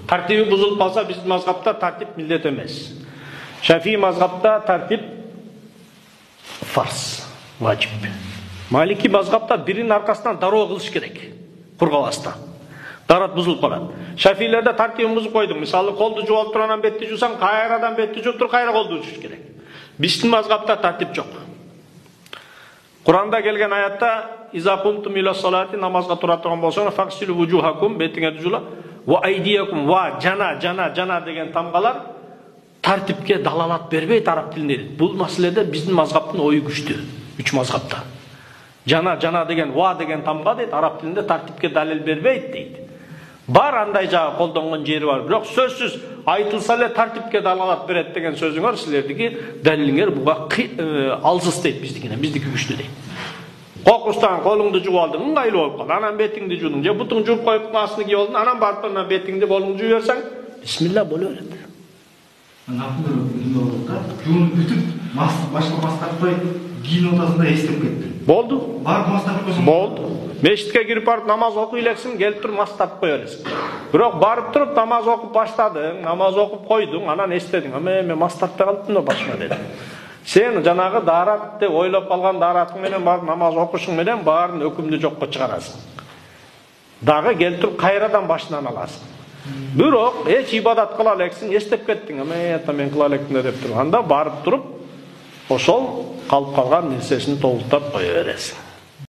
Tartibi buzulup kalsa bizim mazhapta tartip millet emez. Şafii mazhapta tartip farz, vacip. Maliki mazhapta birinin arkasından daroo kılış gerek. Kurgabastan. Darat buzulup kaladi. Şafiilerde tartibini buzup koydum. Misалы koldu juvalып turandan betти жуусан, кайрадан betти жууп туруп кайра колду жууш керек. Биздин мазхабта тартип жок. Kur'an'da gelgen ayatta İza kuntum ila salati namazga tura turgan bolsаңар faqsilu wujuhakum betiңерди жуула wa aydiyakum wa jana деген tamgalar tartipke dalalat berбейт arab tilinde. Бұл маселеде биздин мазхабтын ою күчтүү. Үч мазхабта. Jana деген wa деген tamga дейт, arab tilinde tartipke dalil berбейт дейт. Бар андай жағы колдонгон жери бар. Бирок сөзсүз айтылса эле тартипке далалат берет деген сөзүңөр силердики далилиңер буга алсыз дейт биздикине. Биздики күчтүү дейт. Кокустан колуңду жууп алдың, ыңгайлуу болуп калды. Анан бетиңди жуудуң, же бутуң жууп коюп астына кийип алдың, анан барып анан бетиңди колуңду жууп берсең, бисмилла боло берет. Жуунуп бүтүп, башка мастаппай кийин ортасында эстеп кетти. Болду. Барып мастап койсоң. Болду. Мешитке кирип барып намаз окуй элексиң, келип туруп мастап кое бересиң. Бирок барып туруп намаз окуп баштадың, намаз окуп койдуң, анан эстедиң. Мен мастапта калдым да башыма дедим. Сен жанагы дарат деп ойлоп калган даратың менен барып намаз окушуң менен баарын өкүмдү жокко чыгарасың. Дагы келип туруп кайрадан башынан аласың. Бирок эч ибадат кыла элексиң, эстеп кеттиң. Мен кыла электим деп туруп, анда барып туруп ошол калып калган нерсесин толуктап кое бересиң.